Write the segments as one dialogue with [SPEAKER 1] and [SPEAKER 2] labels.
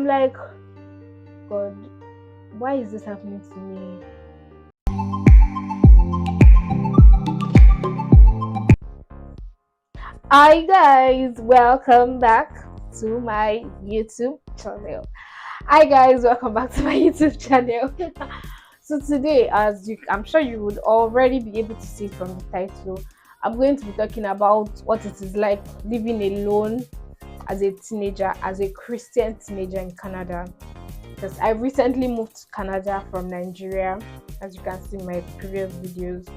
[SPEAKER 1] like, God, why is this happening to me? Hi guys, welcome back to my YouTube channel. Hi guys, welcome back to my YouTube channel. So today, I'm sure you would already be able to see from the title, I'm going to be talking about what it is like living alone as a teenager, as a Christian teenager in Canada. Because I recently moved to Canada from Nigeria, as you can see in my previous videos.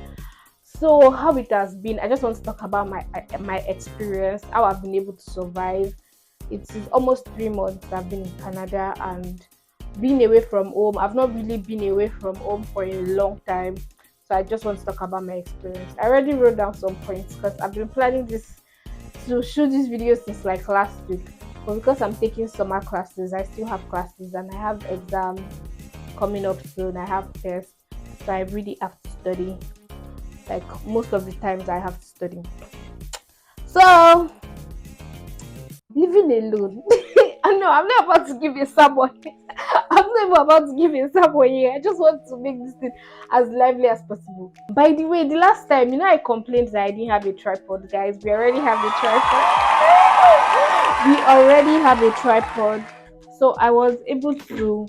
[SPEAKER 1] So how it has been, I just want to talk about my experience, how I've been able to survive. It is almost 3 months I've been in Canada and being away from home. I've not really been away from home for a long time. So I just want to talk about my experience. I already wrote down some points because I've been planning this to shoot this video since like last week. But because I'm taking summer classes, I still have classes and I have exams coming up soon. I have tests. So I really have to study. Like most of the times I have to study. So living alone. I know I'm not about to give a sermon. I'm not even about to give a sermon here. I just want to make this thing as lively as possible. By the way, the last time, I complained that I didn't have a tripod, guys. We already have a tripod. We already have a tripod. So I was able to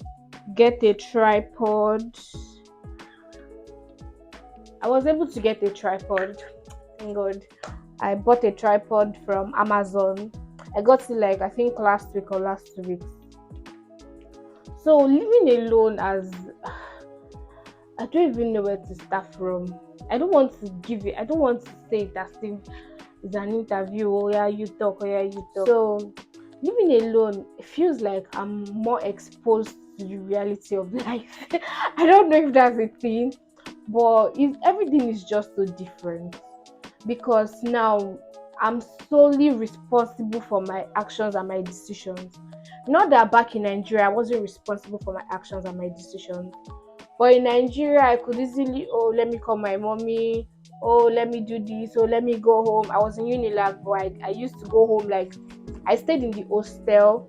[SPEAKER 1] get a tripod. Thank God. I bought a tripod from Amazon. I got it like I think last week or last 2 weeks. So living alone, as I don't even know where to start from. I don't want to say it as if it's an interview. Oh yeah, you talk. So living alone, it feels like I'm more exposed to the reality of life. I don't know if that's a thing, but everything is just so different because now I'm solely responsible for my actions and my decisions. Not that back in Nigeria I wasn't responsible for my actions and my decisions, but in Nigeria I could easily, oh, let me call my mommy, oh, let me do this, oh, let me go home. I was in Unilag, but I used to go home. Like, I stayed in the hostel,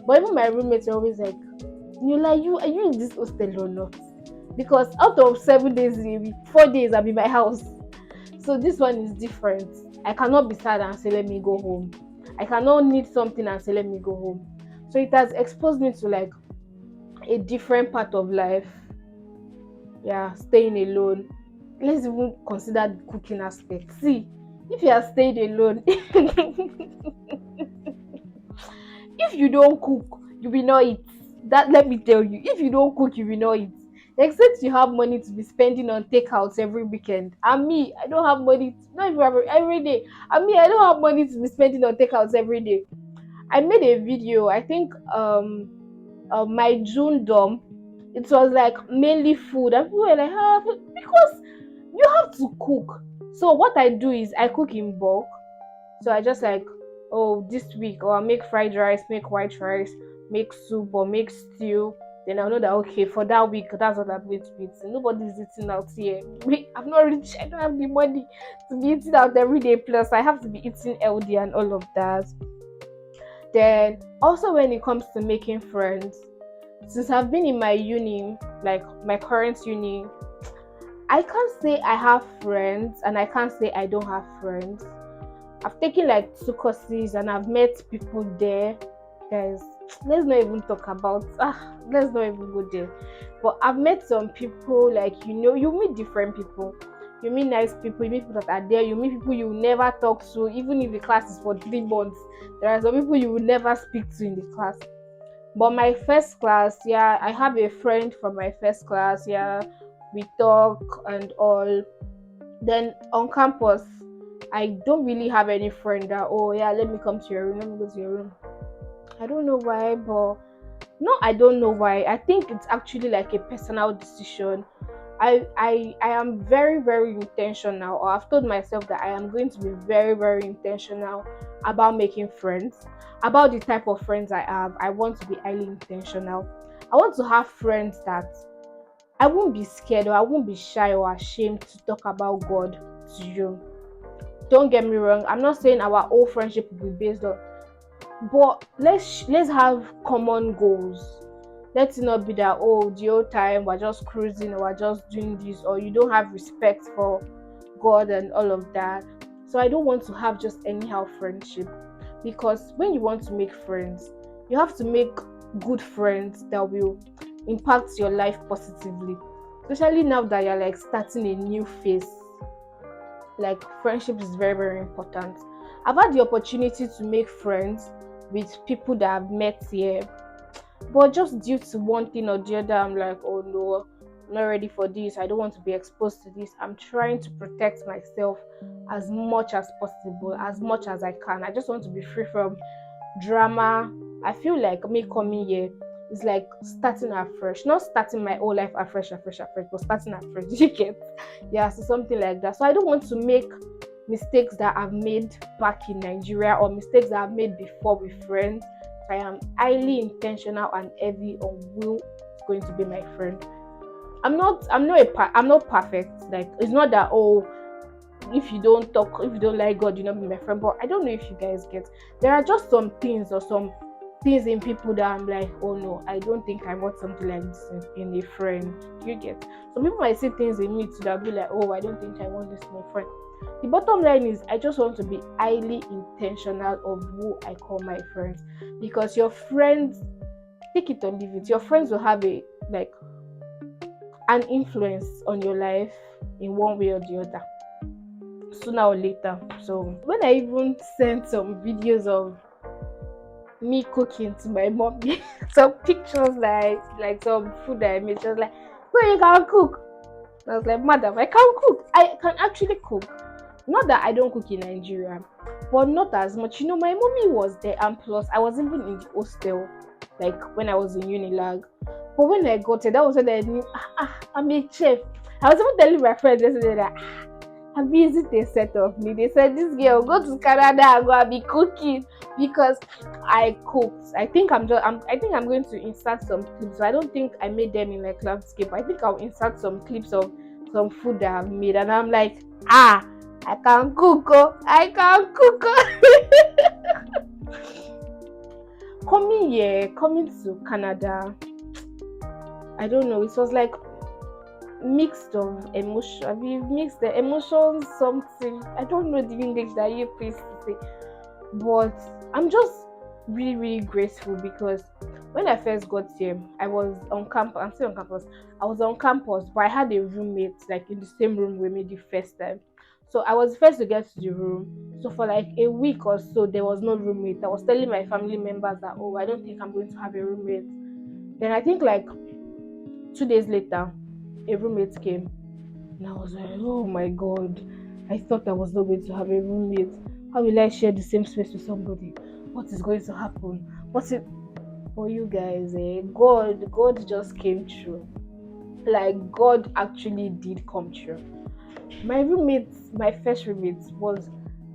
[SPEAKER 1] but even my roommates were always like, are you in this hostel or not? Because out of 7 days in a week, 4 days I'm in my house. So this one is different. I cannot be sad and say let me go home. I cannot need something and say let me go home. So it has exposed me to like a different part of life. Yeah, staying alone. Let's even consider the cooking aspect. See, if you are staying alone, if you don't cook, you will not eat. That, let me tell you, if you don't cook, you will not eat. Except you have money to be spending on takeouts every weekend. And me, I don't have money, not even every day. And me, I don't have money to be spending on takeouts every day. I made a video, I think my June dump. It was like mainly food. And people were like, because you have to cook. So what I do is I cook in bulk. So I just like, oh, this week, or I make fried rice, make white rice, make soup, or make stew. Then I know that, okay, for that week, that's what I'm going to eat. Nobody's eating out here. I'm not rich. I don't have the money to be eating out every day. Plus, I have to be eating healthy and all of that. Then also when it comes to making friends, since I've been in my uni, like my current uni, I can't say I have friends and I can't say I don't have friends. I've taken like 2 courses and I've met people there. Guys, let's not even talk about let's not even go there. But I've met some people, like, you meet different people. You meet nice people, you meet people that are there, you meet people you will never talk to, even if the class is for 3 months. There are some people you will never speak to in the class. But my first class, yeah, I have a friend from my first class, yeah, we talk and all. Then on campus, I don't really have any friend that, oh yeah, let me come to your room, let me go to your room. I don't know why, but no, I don't know why. I think it's actually like a personal decision. I am very, very intentional, or I've told myself that I am going to be very, very intentional about making friends, about the type of friends I have. I want to be highly intentional. I want to have friends that I won't be scared, or I won't be shy or ashamed to talk about God to you. Don't get me wrong, I'm not saying our whole friendship will be based on But let's have common goals. Let it not be that, oh, the whole time we're just cruising or we're just doing this, or you don't have respect for God and all of that. So I don't want to have just anyhow friendship, because when you want to make friends, you have to make good friends that will impact your life positively. Especially now that you're like starting a new phase, like friendship is very, very important. I've had the opportunity to make friends with people that I've met here, but just due to one thing or the other, I'm like, oh no, I'm not ready for this. I don't want to be exposed to this. I'm trying to protect myself as much as possible, as much as I can. I just want to be free from drama. I feel like me coming here is like starting afresh, not starting my whole life afresh, but starting afresh. You get? Yeah, so something like that. So I don't want to make mistakes that I've made back in Nigeria or mistakes that I've made before with friends. So I am highly intentional and heavy on who is going to be my friend. I'm not perfect. Like, it's not that, oh, if you don't talk, if you don't like God, you not be my friend. But I don't know if you guys get. There are just some things or some things in people that I'm like, oh no, I don't think I want something like this in a friend. You get? Some people might see things in me too that be like, oh, I don't think I want this in a friend. The bottom line is, I just want to be highly intentional of who I call my friends, because your friends, take it or leave it, your friends will have a like an influence on your life in one way or the other, sooner or later. So when I even sent some videos of me cooking to my mom, some pictures like some food that I made, she was like, "Well, you can cook." I was like, "Madam, I can cook. I can actually cook. Not that I don't cook in Nigeria, but not as much. You know, my mommy was there, and plus I was even in the hostel, like when I was in Unilag. But when I got it, that was when I knew, I'm a chef. I was even telling my friends yesterday that, have you visit a set of me? They said, this girl go to Canada and go and be cooking, because I cooked. I think I'm going to insert some clips. So I don't think I made them in like landscape. I think I'll insert some clips of some food that I've made, and I'm like, I can cook. Oh, I can cook. Coming to Canada, I don't know. It was like mixed of emotion. We mixed the emotions, something. I don't know the English that you please to say, but I'm just really, really grateful, because when I first got here, I was on campus. I'm still on campus. I was on campus, but I had a roommate like in the same room with me the first time. So I was first to get to the room. So for like a week or so, there was no roommate. I was telling my family members that, oh, I don't think I'm going to have a roommate. Then I think like 2 days later, a roommate came, and I was like, oh my god, I thought I was not going to have a roommate. How will I share the same space with somebody? What is going to happen? What's it for you guys? God just came true. Like, God actually did come true. My roommate, my first roommate, was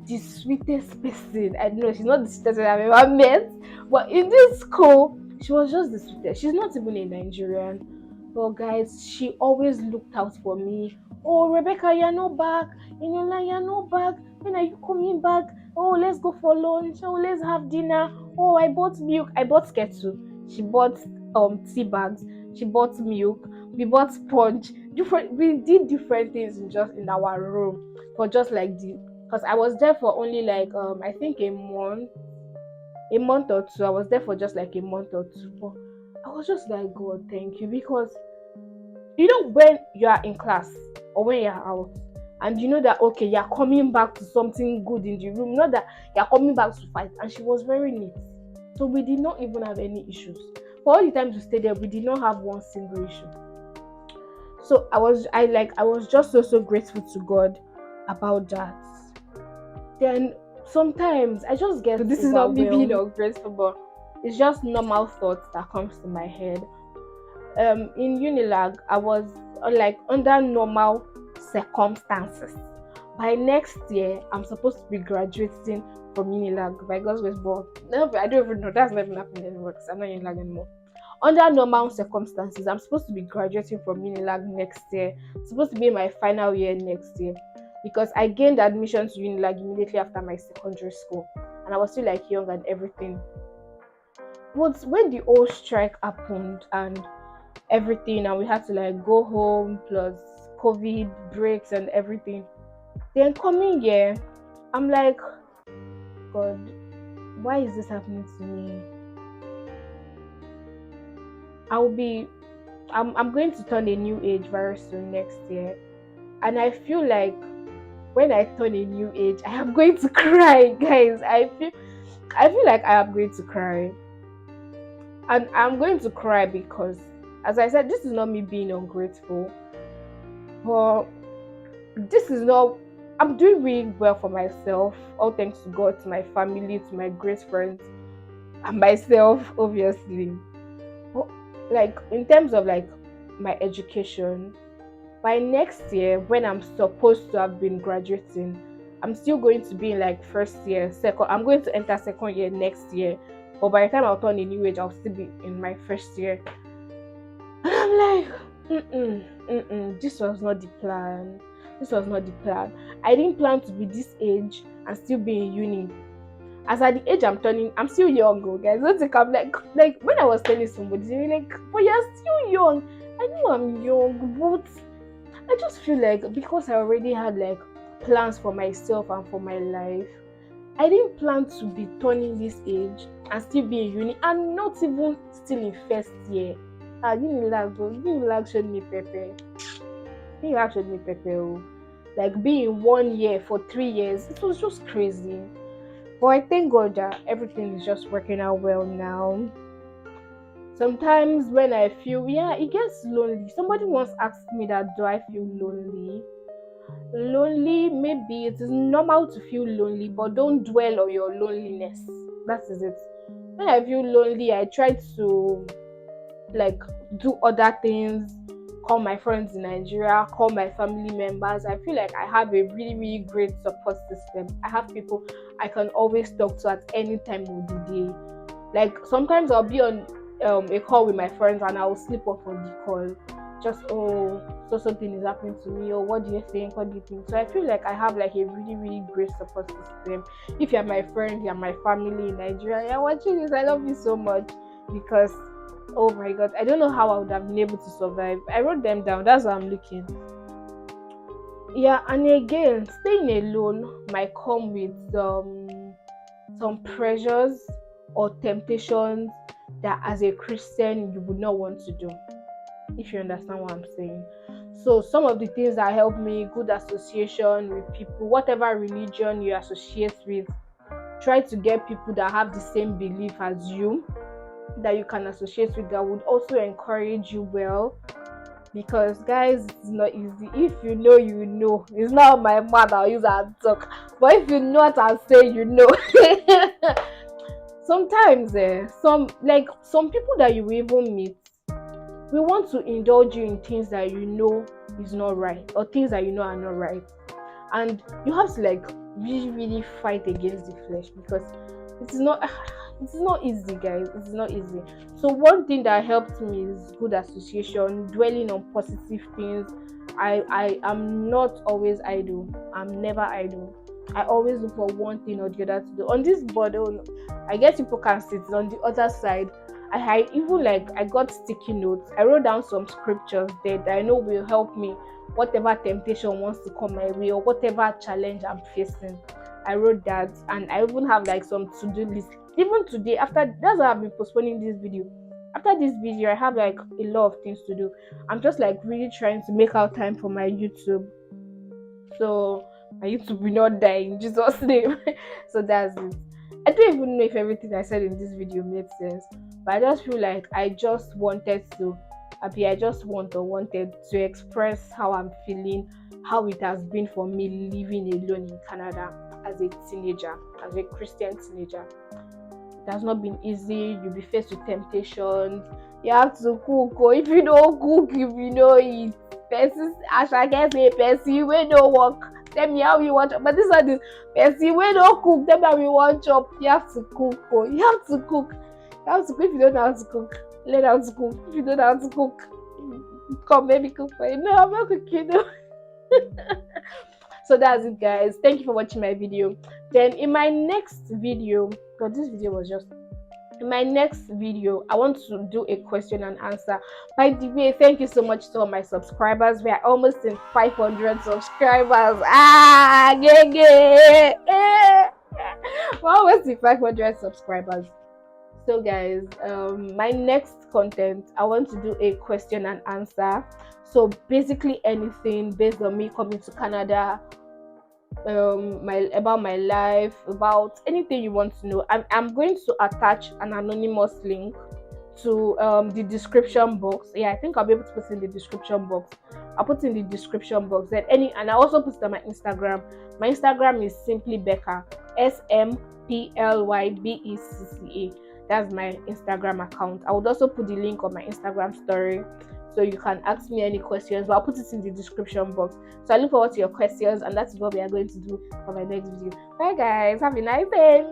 [SPEAKER 1] the sweetest person. I know she's not the sweetest I've ever met, but in this school, she was just the sweetest. She's not even a Nigerian. But guys, she always looked out for me. Oh, Rebecca, you're not back. Enola, you're not back. When are you coming back? Oh, let's go for lunch. Oh, let's have dinner. Oh, I bought milk. I bought kettle. She bought tea bags. She bought milk. We bought sponge. We did different things in our room for just like the, because I was there for only like I think a month or two. I was there for just like a month or two. But I was just like, God, thank you, because you know when you are in class or when you're out, and you know that okay, you're coming back to something good in the room, not that you're coming back to fight. And she was very neat, so we did not even have any issues. For all the times we stayed there, we did not have one single issue. So I was just so grateful to God about that. Then sometimes I just get, this is not me being ungrateful, but it's just normal thoughts that comes to my head. In Unilag, I was like under normal circumstances. By next year, I'm supposed to be graduating from Unilag by God's grace, but no, I don't even know. That's not even happening anymore because I'm not in Unilag anymore. Under normal circumstances, I'm supposed to be graduating from Unilag next year. It's supposed to be my final year next year, because I gained admission to Unilag immediately after my secondary school, and and I was still like young and everything. But when the whole strike happened and everything, and we had to like go home plus COVID breaks and everything, then coming here, I'm like, God, why is this happening to me? I'll be I'm going to turn a new age very soon next year. And I feel like when I turn a new age, I am going to cry, guys. I feel like I am going to cry. And I'm going to cry because, as I said, this is not me being ungrateful. But this is not I'm doing really well for myself. All thanks to God, to my family, to my great friends, and myself, obviously. But like in terms of like my education, by next year when I'm supposed to have been graduating, I'm still going to be in like first year, second. I'm going to enter second year next year. But by the time I'll turn a new age, I'll still be in my first year. And I'm like, this was not the plan. This was not the plan. I didn't plan to be this age and still be in uni. As at the age I'm turning, I'm still young, oh, guys. Don't think I'm like when I was telling somebody, they were like, but you're still young. I know I'm young, but I just feel like because I already had like plans for myself and for my life, I didn't plan to be turning this age and still be in uni and not even still in first year. Unilag showed me pepper. Unilag showed me pepper. Oh. Like being 1 year for 3 years, it was just crazy. But I thank God that everything is just working out well now. Sometimes when I feel, yeah, it gets lonely. Somebody once asked me that, do I feel lonely? Lonely, maybe it is normal to feel lonely, but don't dwell on your loneliness. That is it. When I feel lonely, I try to like do other things, call my friends in Nigeria, call my family members. I feel like I have a really, really great support system. I have people I can always talk to at any time of the day. Like sometimes I'll be on a call with my friends and I'll slip off on the call. Just so something is happening to me, or what do you think? What do you think? So I feel like I have like a really, really great support system. If you're my friend, you're my family in Nigeria, you're watching this, I love you so much because oh my God, I don't know how I would have been able to survive. I wrote them down, that's what I'm looking. Yeah, and again, staying alone might come with some pressures or temptations that as a Christian you would not want to do, if you understand what I'm saying. So some of the things that help me, good association with people, whatever religion you associate with, try to get people that have the same belief as you, that you can associate with, that would also encourage you well. Because guys, it's not easy. If you know, you know. It's not my mouth I'll use and talk. But if you know what I'm saying, you know. Sometimes some people that you even meet, we want to indulge you in things that you know is not right, or things that you know are not right. And you have to like really, really fight against the flesh, because it's not it's not easy, guys. It's not easy. So one thing that helped me is good association, dwelling on positive things. I am not always idle. I'm never idle. I always look for one thing or the other to do. On this board, I guess people can see it. On the other side, I even like I got sticky notes. I wrote down some scriptures there that I know will help me whatever temptation wants to come my way, or whatever challenge I'm facing. I wrote that, and I even have like some to-do list. Even today, after that's why I've been postponing this video. After this video, I have like a lot of things to do. I'm just like really trying to make out time for my YouTube. So my YouTube will not die in Jesus' name. So that's it. I don't even know if everything I said in this video made sense, but I just feel like I just wanted to express how I'm feeling, how it has been for me living alone in Canada as a teenager, as a Christian teenager. It has not been easy. You'll be faced with temptations. You have to cook, or if you don't cook, if you know it. As I can say, Percy, we don't work. Tell me how you want chop. But this one is Percy, we don't cook. Tell me how you want chop. You have to cook. Oh. You have to cook. You have to cook. If you don't know how to cook, learn how to cook. If you don't know how to cook, come maybe cook for you. No, I'm not cooking. No. So that's it, guys. Thank you for watching my video. Then in my next video, because this video was just in my next video, I want to do a question and answer. By the way, thank you so much to all my subscribers. We are almost in 500 subscribers. Yeah, yeah. We're almost in 500 subscribers. So guys, my next content, I want to do a question and answer. So basically anything based on me coming to Canada, my about my life, about anything you want to know. I'm going to attach an anonymous link to the description box. Yeah, I think I'll be able to put it in the description box. I'll put it in the description box. Then and I also put it on my Instagram. My Instagram is simply Becca, SMPLYBECCA. That's my Instagram account. I would also put the link on my Instagram story, so you can ask me any questions, but I'll put it in the description box. So I look forward to your questions, and that's what we are going to do for my next video. Bye guys, have a nice day.